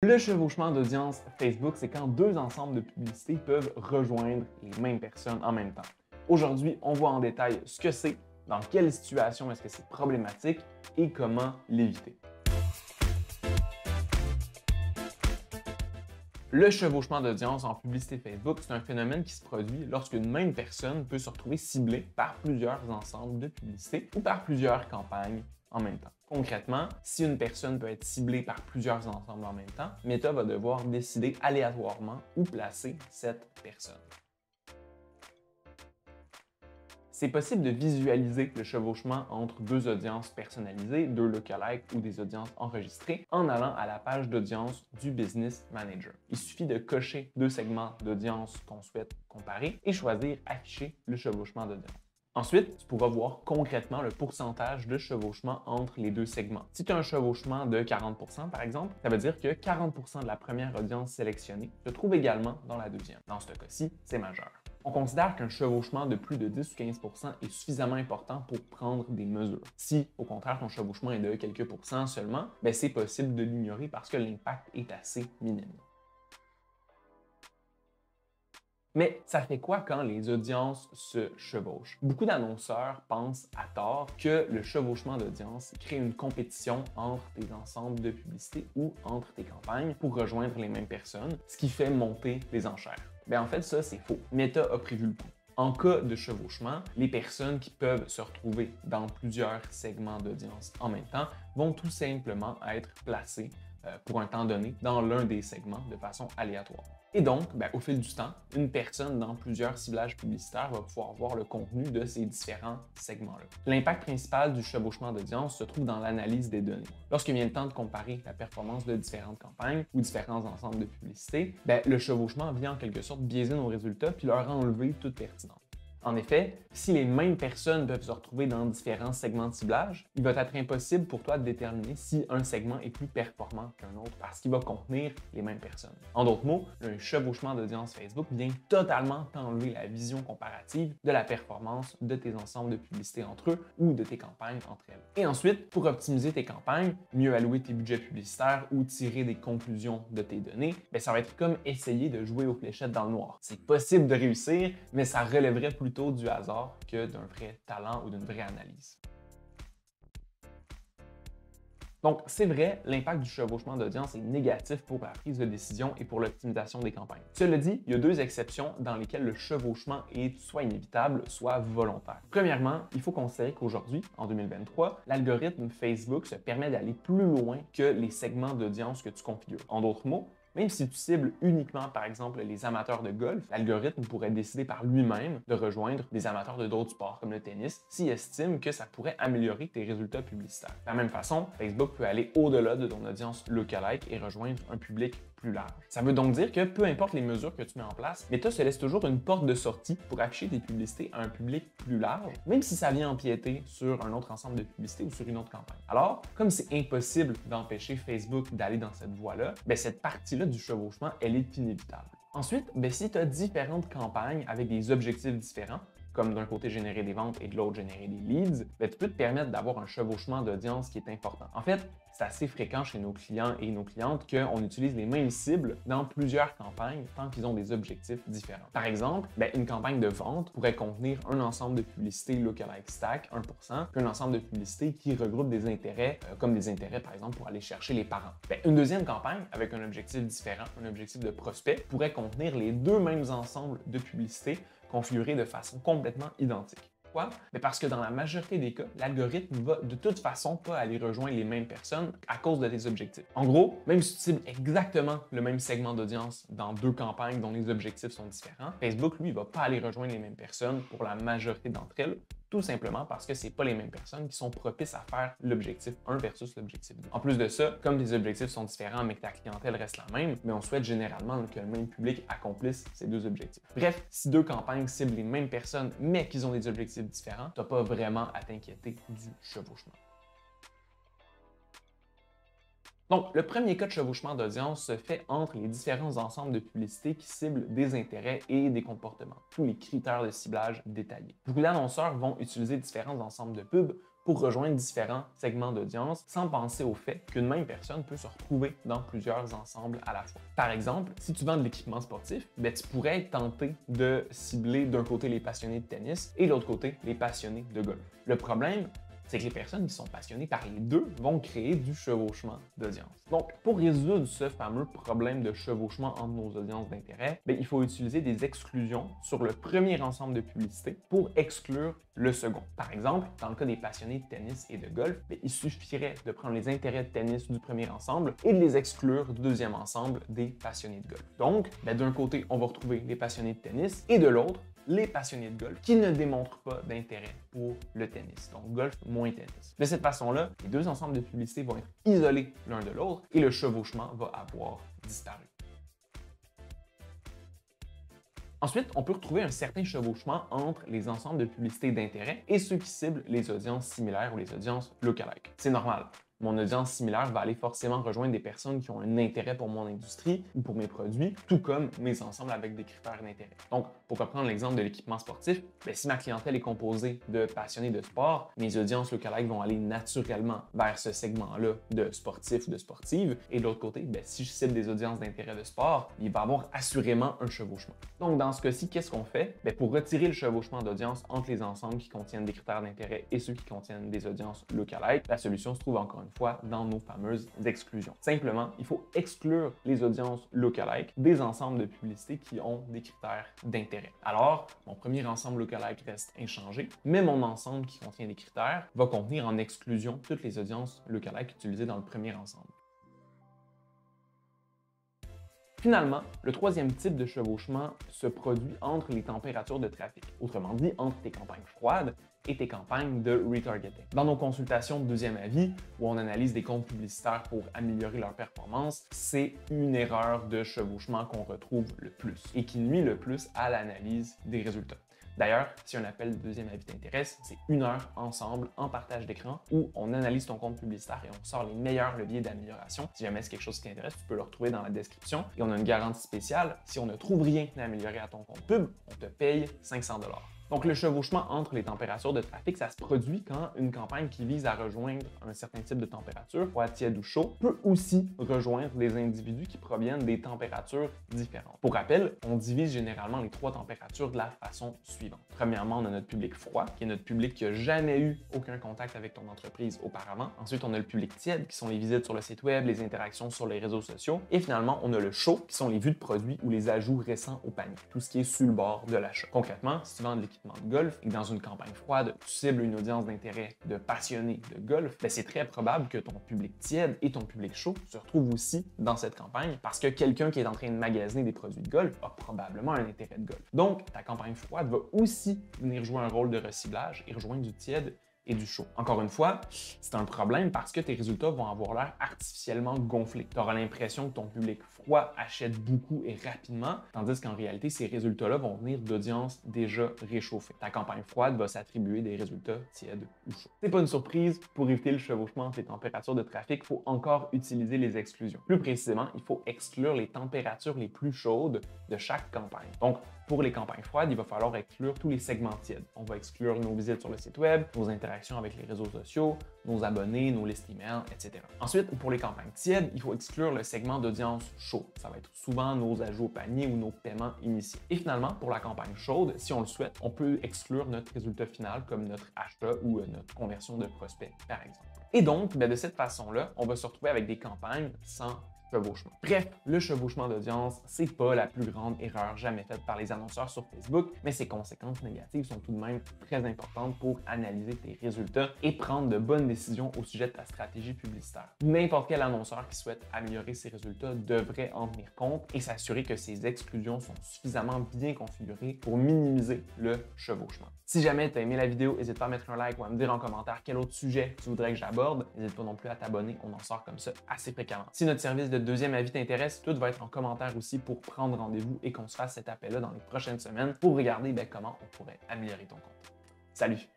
Le chevauchement d'audience Facebook, c'est quand deux ensembles de publicités peuvent rejoindre les mêmes personnes en même temps. Aujourd'hui, on voit en détail ce que c'est, dans quelle situation est-ce que c'est problématique et comment l'éviter. Le chevauchement d'audience en publicité Facebook, c'est un phénomène qui se produit lorsqu'une même personne peut se retrouver ciblée par plusieurs ensembles de publicités ou par plusieurs campagnes en même temps. Concrètement, si une personne peut être ciblée par plusieurs ensembles en même temps, Meta va devoir décider aléatoirement où placer cette personne. C'est possible de visualiser le chevauchement entre deux audiences personnalisées, deux lookalikes ou des audiences enregistrées en allant à la page d'audience du Business Manager. Il suffit de cocher deux segments d'audience qu'on souhaite comparer et choisir Afficher le chevauchement d'audience. Ensuite, tu pourras voir concrètement le pourcentage de chevauchement entre les deux segments. Si tu as un chevauchement de 40% par exemple, ça veut dire que 40% de la première audience sélectionnée se trouve également dans la deuxième. Dans ce cas-ci, c'est majeur. On considère qu'un chevauchement de plus de 10 ou 15% est suffisamment important pour prendre des mesures. Si, au contraire, ton chevauchement est de quelques pourcents seulement, c'est possible de l'ignorer parce que l'impact est assez minime. Mais ça fait quoi quand les audiences se chevauchent? Beaucoup d'annonceurs pensent à tort que le chevauchement d'audience crée une compétition entre tes ensembles de publicités ou entre tes campagnes pour rejoindre les mêmes personnes, ce qui fait monter les enchères. En fait, ça, c'est faux. Meta a prévu le coup. En cas de chevauchement, les personnes qui peuvent se retrouver dans plusieurs segments d'audience en même temps vont tout simplement être placées pour un temps donné dans l'un des segments de façon aléatoire. Et donc, au fil du temps, une personne dans plusieurs ciblages publicitaires va pouvoir voir le contenu de ces différents segments-là. L'impact principal du chevauchement d'audience se trouve dans l'analyse des données. Lorsqu'il vient le temps de comparer la performance de différentes campagnes ou différents ensembles de publicités, le chevauchement vient en quelque sorte biaiser nos résultats puis leur enlever toute pertinence. En effet, si les mêmes personnes peuvent se retrouver dans différents segments de ciblage, il va être impossible pour toi de déterminer si un segment est plus performant qu'un autre parce qu'il va contenir les mêmes personnes. En d'autres mots, un chevauchement d'audience Facebook vient totalement t'enlever la vision comparative de la performance de tes ensembles de publicités entre eux ou de tes campagnes entre elles. Et ensuite, pour optimiser tes campagnes, mieux allouer tes budgets publicitaires ou tirer des conclusions de tes données, ça va être comme essayer de jouer aux fléchettes dans le noir. C'est possible de réussir, mais ça relèverait plutôt du hasard que d'un vrai talent ou d'une vraie analyse. Donc, c'est vrai, l'impact du chevauchement d'audience est négatif pour la prise de décision et pour l'optimisation des campagnes. Cela dit, il y a deux exceptions dans lesquelles le chevauchement est soit inévitable, soit volontaire. Premièrement, il faut considérer qu'aujourd'hui, en 2023, l'algorithme Facebook se permet d'aller plus loin que les segments d'audience que tu configures. En d'autres mots, même si tu cibles uniquement, par exemple, les amateurs de golf, l'algorithme pourrait décider par lui-même de rejoindre des amateurs de d'autres sports, comme le tennis, s'il estime que ça pourrait améliorer tes résultats publicitaires. De la même façon, Facebook peut aller au-delà de ton audience lookalike et rejoindre un public plus large. Ça veut donc dire que peu importe les mesures que tu mets en place, Meta se laisse toujours une porte de sortie pour afficher tes publicités à un public plus large, même si ça vient empiéter sur un autre ensemble de publicités ou sur une autre campagne. Alors, comme c'est impossible d'empêcher Facebook d'aller dans cette voie-là, cette partie-là du chevauchement, elle est inévitable. Ensuite, si tu as différentes campagnes avec des objectifs différents, comme d'un côté générer des ventes et de l'autre générer des leads, tu peux te permettre d'avoir un chevauchement d'audience qui est important. En fait, c'est assez fréquent chez nos clients et nos clientes qu'on utilise les mêmes cibles dans plusieurs campagnes tant qu'ils ont des objectifs différents. Par exemple, une campagne de vente pourrait contenir un ensemble de publicités lookalike stack, 1%, puis un ensemble de publicités qui regroupe des intérêts, comme des intérêts par exemple pour aller chercher les parents. Une deuxième campagne avec un objectif différent, un objectif de prospect, pourrait contenir les deux mêmes ensembles de publicités configurés de façon complètement identique. Pourquoi? Parce que dans la majorité des cas, l'algorithme va de toute façon pas aller rejoindre les mêmes personnes à cause de tes objectifs. En gros, même si tu cibles exactement le même segment d'audience dans deux campagnes dont les objectifs sont différents, Facebook, lui, va pas aller rejoindre les mêmes personnes pour la majorité d'entre elles, tout simplement parce que c'est pas les mêmes personnes qui sont propices à faire l'objectif 1 versus l'objectif 2. En plus de ça, comme tes objectifs sont différents mais que ta clientèle reste la même, on souhaite généralement que le même public accomplisse ces deux objectifs. Bref, si deux campagnes ciblent les mêmes personnes mais qu'ils ont des objectifs différents, t'as pas vraiment à t'inquiéter du chevauchement. Donc, le premier cas de chevauchement d'audience se fait entre les différents ensembles de publicités qui ciblent des intérêts et des comportements, tous les critères de ciblage détaillés. Beaucoup d'annonceurs vont utiliser différents ensembles de pubs pour rejoindre différents segments d'audience sans penser au fait qu'une même personne peut se retrouver dans plusieurs ensembles à la fois. Par exemple, si tu vends de l'équipement sportif, ben, tu pourrais être tenté de cibler d'un côté les passionnés de tennis et de l'autre côté les passionnés de golf. Le problème, c'est que les personnes qui sont passionnées par les deux vont créer du chevauchement d'audience. Donc, pour résoudre ce fameux problème de chevauchement entre nos audiences d'intérêt, il faut utiliser des exclusions sur le premier ensemble de publicité pour exclure le second. Par exemple, dans le cas des passionnés de tennis et de golf, il suffirait de prendre les intérêts de tennis du premier ensemble et de les exclure du deuxième ensemble des passionnés de golf. Donc, d'un côté, on va retrouver les passionnés de tennis et de l'autre, les passionnés de golf qui ne démontrent pas d'intérêt pour le tennis. Donc, golf moins tennis. De cette façon-là, les deux ensembles de publicité vont être isolés l'un de l'autre et le chevauchement va avoir disparu. Ensuite, on peut retrouver un certain chevauchement entre les ensembles de publicité d'intérêt et ceux qui ciblent les audiences similaires ou les audiences lookalike. C'est normal. Mon audience similaire va aller forcément rejoindre des personnes qui ont un intérêt pour mon industrie ou pour mes produits, tout comme mes ensembles avec des critères d'intérêt. Donc, pour reprendre l'exemple de l'équipement sportif, si ma clientèle est composée de passionnés de sport, mes audiences lookalike vont aller naturellement vers ce segment-là de sportifs ou de sportives. Et de l'autre côté, si je cible des audiences d'intérêt de sport, il va y avoir assurément un chevauchement. Donc, dans ce cas-ci, qu'est-ce qu'on fait? Pour retirer le chevauchement d'audience entre les ensembles qui contiennent des critères d'intérêt et ceux qui contiennent des audiences lookalike, la solution se trouve encore une fois dans nos fameuses exclusions. Simplement, il faut exclure les audiences lookalike des ensembles de publicité qui ont des critères d'intérêt. Alors, mon premier ensemble lookalike reste inchangé, mais mon ensemble qui contient des critères va contenir en exclusion toutes les audiences lookalike utilisées dans le premier ensemble. Finalement, le troisième type de chevauchement se produit entre les températures de trafic, autrement dit entre tes campagnes froides et tes campagnes de retargeting. Dans nos consultations de deuxième avis, où on analyse des comptes publicitaires pour améliorer leur performance, c'est une erreur de chevauchement qu'on retrouve le plus et qui nuit le plus à l'analyse des résultats. D'ailleurs, si un appel de deuxième avis t'intéresse, c'est 1 heure ensemble en partage d'écran où on analyse ton compte publicitaire et on sort les meilleurs leviers d'amélioration. Si jamais c'est quelque chose qui t'intéresse, tu peux le retrouver dans la description. Et on a une garantie spéciale. Si on ne trouve rien à améliorer à ton compte pub, on te paye 500 $. Donc, le chevauchement entre les températures de trafic, ça se produit quand une campagne qui vise à rejoindre un certain type de température, froid, tiède ou chaud, peut aussi rejoindre des individus qui proviennent des températures différentes. Pour rappel, on divise généralement les 3 températures de la façon suivante. Premièrement, on a notre public froid, qui est notre public qui n'a jamais eu aucun contact avec ton entreprise auparavant. Ensuite, on a le public tiède, qui sont les visites sur le site web, les interactions sur les réseaux sociaux. Et finalement, on a le chaud, qui sont les vues de produits ou les ajouts récents au panier, tout ce qui est sur le bord de l'achat. Concrètement, si tu vends de l'équipement de golf et que dans une campagne froide, tu cibles une audience d'intérêt de passionnés de golf, c'est très probable que ton public tiède et ton public chaud se retrouvent aussi dans cette campagne parce que quelqu'un qui est en train de magasiner des produits de golf a probablement un intérêt de golf. Donc, ta campagne froide va aussi venir jouer un rôle de reciblage et rejoindre du tiède et du chaud. Encore une fois, c'est un problème parce que tes résultats vont avoir l'air artificiellement gonflés. Tu auras l'impression que ton public froid achète beaucoup et rapidement, tandis qu'en réalité, ces résultats-là vont venir d'audiences déjà réchauffées. Ta campagne froide va s'attribuer des résultats tièdes ou chauds. C'est pas une surprise, pour éviter le chevauchement entre les températures de trafic, il faut encore utiliser les exclusions. Plus précisément, il faut exclure les températures les plus chaudes de chaque campagne. Donc, pour les campagnes froides, il va falloir exclure tous les segments tièdes. On va exclure nos visites sur le site web, nos interactions avec les réseaux sociaux, nos abonnés, nos listes email, etc. Ensuite, pour les campagnes tièdes, il faut exclure le segment d'audience chaud. Ça va être souvent nos ajouts au panier ou nos paiements initiés. Et finalement, pour la campagne chaude, si on le souhaite, on peut exclure notre résultat final comme notre achat ou notre conversion de prospect, par exemple. Et donc, de cette façon-là, on va se retrouver avec des campagnes sans chevauchement. Bref, le chevauchement d'audience, c'est pas la plus grande erreur jamais faite par les annonceurs sur Facebook, mais ses conséquences négatives sont tout de même très importantes pour analyser tes résultats et prendre de bonnes décisions au sujet de ta stratégie publicitaire. N'importe quel annonceur qui souhaite améliorer ses résultats devrait en tenir compte et s'assurer que ses exclusions sont suffisamment bien configurées pour minimiser le chevauchement. Si jamais tu as aimé la vidéo, n'hésite pas à mettre un like ou à me dire en commentaire quel autre sujet tu voudrais que j'aborde. N'hésite pas non plus à t'abonner, on en sort comme ça assez fréquemment. Si notre service de deuxième avis t'intéresse, tout va être en commentaire aussi pour prendre rendez-vous et qu'on se fasse cet appel-là dans les prochaines semaines pour regarder comment on pourrait améliorer ton compte. Salut!